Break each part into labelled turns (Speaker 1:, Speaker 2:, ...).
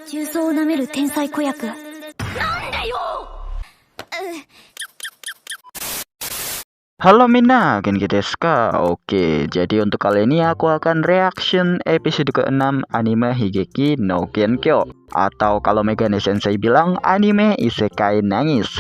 Speaker 1: 重曹を舐める天才子役。
Speaker 2: Halo Mina, genki desu ka? Oke, jadi untuk kali ini aku akan reaction episode ke-6 anime Higeki no Genkyo, atau kalau Megane Sensei bilang anime isekai nangis.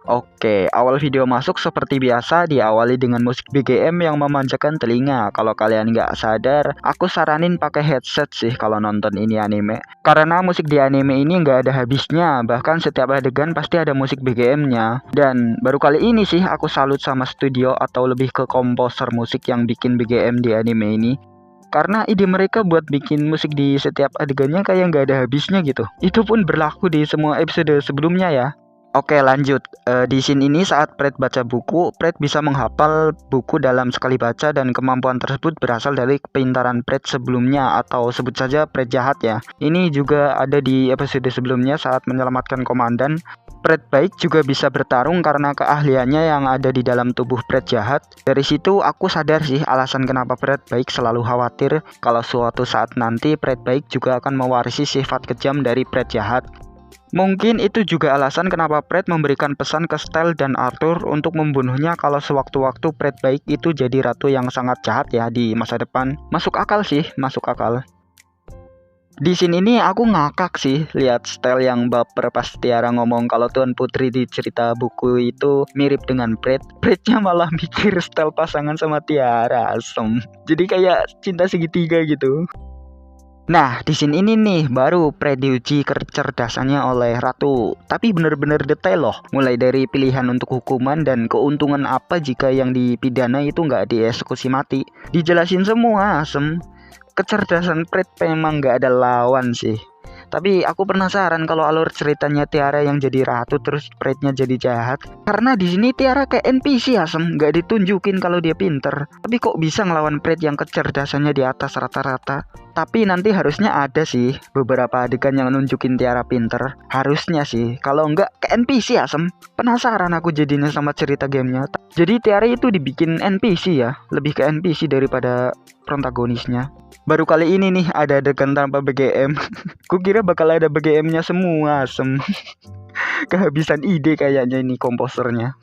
Speaker 2: Oke, awal video masuk seperti biasa diawali dengan musik BGM yang memanjakan telinga. Kalau kalian nggak sadar, aku saranin pakai headset sih kalau nonton ini anime. Karena musik di anime ini nggak ada habisnya, bahkan setiap adegan pasti ada musik BGM-nya. Dan baru kali ini sih aku salut sama studio atau lebih ke komposer musik yang bikin BGM di anime ini. Karena ide mereka buat bikin musik di setiap adegannya kayak nggak ada habisnya gitu. Itu pun berlaku di semua episode sebelumnya ya. Oke lanjut, di scene ini saat Fred baca buku, Fred bisa menghafal buku dalam sekali baca dan kemampuan tersebut berasal dari kepintaran Fred sebelumnya atau sebut saja Fred jahat ya. Ini juga ada di episode sebelumnya saat menyelamatkan komandan. Fred baik juga bisa bertarung karena keahliannya yang ada di dalam tubuh Fred jahat. Dari situ aku sadar sih alasan kenapa Fred baik selalu khawatir kalau suatu saat nanti Fred baik juga akan mewarisi sifat kejam dari Fred jahat. Mungkin itu juga alasan kenapa Fred memberikan pesan ke Stell dan Arthur untuk membunuhnya kalau sewaktu-waktu Fred baik itu jadi ratu yang sangat jahat ya di masa depan. Masuk akal sih, masuk akal. Di sini ini aku ngakak sih lihat Stell yang baper pas Tiara ngomong kalau Tuan Putri di cerita buku itu mirip dengan Fred. Frednya malah mikir Stell pasangan sama Tiara, asem. Jadi kayak cinta segitiga gitu. Nah, di sini ini nih baru Fred diuji kecerdasannya oleh Ratu. Tapi bener-bener detail loh. Mulai dari pilihan untuk hukuman dan keuntungan apa jika yang dipidana itu nggak dieksekusi mati. Dijelasin semua, asem. Kecerdasan Fred memang nggak ada lawan sih. Tapi aku penasaran kalau alur ceritanya Tiara yang jadi ratu terus Frednya jadi jahat. Karena di sini Tiara kayak NPC asem, nggak ditunjukin kalau dia pinter. Tapi kok bisa ngelawan Fred yang kecerdasannya di atas rata-rata? Tapi nanti harusnya ada sih beberapa adegan yang nunjukin Tiara pinter. Harusnya sih, kalau nggak ke NPC asem. Penasaran aku jadinya sama cerita gamenya. Jadi Tiara itu dibikin NPC ya, lebih ke NPC daripada protagonisnya. Baru kali ini nih ada adegan tanpa BGM. Kukira bakal ada BGM-nya semua, asem. Kehabisan ide kayaknya ini komposernya.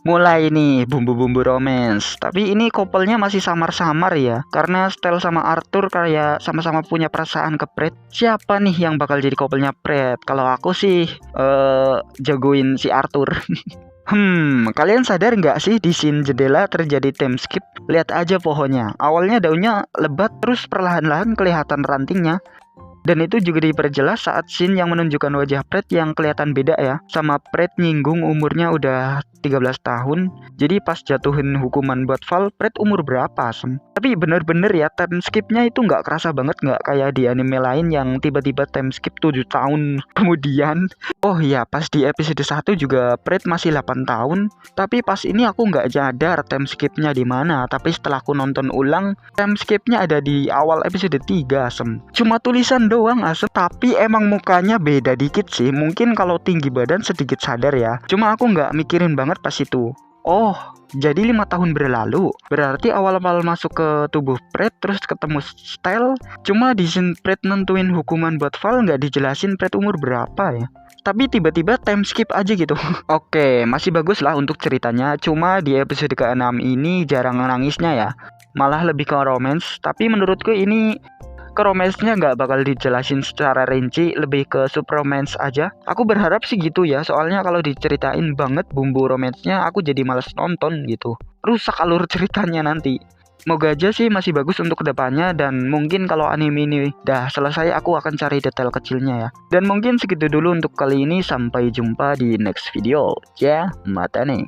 Speaker 2: Mulai nih bumbu-bumbu romance. Tapi ini couple-nya masih samar-samar ya. Karena Stell sama Arthur kayak sama-sama punya perasaan ke Fred. Siapa nih yang bakal jadi couple-nya Fred? Kalau aku sih jagoin si Arthur. Kalian sadar nggak sih di scene jendela terjadi time skip? Lihat aja pohonnya. Awalnya daunnya lebat terus perlahan-lahan kelihatan rantingnya. Dan itu juga diperjelas saat scene yang menunjukkan wajah Fred yang kelihatan beda ya. Sama Fred nyinggung umurnya udah 13 tahun. Jadi pas jatuhin hukuman buat Val, Fred umur berapa asem? Tapi bener-bener ya time skipnya itu nggak kerasa banget, nggak kayak di anime lain yang tiba-tiba time skip 7 tahun kemudian. Oh iya, pas di episode 1 juga Fred masih 8 tahun. Tapi pas ini aku nggak sadar time skipnya di mana. Tapi setelah aku nonton ulang, time skipnya ada di awal episode 3 asem. Cuma tulisan doang asem, tapi emang mukanya beda dikit sih. Mungkin kalau tinggi badan sedikit sadar ya. Cuma aku nggak mikirin banget pas itu. Oh, jadi 5 tahun berlalu. Berarti awal-awal masuk ke tubuh Fred terus ketemu Stell. Cuma di scene Fred nentuin hukuman buat Val nggak dijelasin Fred umur berapa ya. Tapi tiba-tiba time skip aja gitu. Oke, masih bagus lah untuk ceritanya. Cuma di episode ke-6 ini jarang nangisnya ya. Malah lebih ke romance. Tapi menurutku ini ke romance-nya nggak bakal dijelasin secara rinci, lebih ke subromance aja. Aku berharap sih gitu ya, soalnya kalau diceritain banget bumbu romance-nya aku jadi males nonton gitu. Rusak alur ceritanya nanti. Moga aja sih masih bagus untuk kedepannya, dan mungkin kalau anime ini udah selesai aku akan cari detail kecilnya ya. Dan mungkin segitu dulu untuk kali ini, sampai jumpa di next video. Ya, mata nih.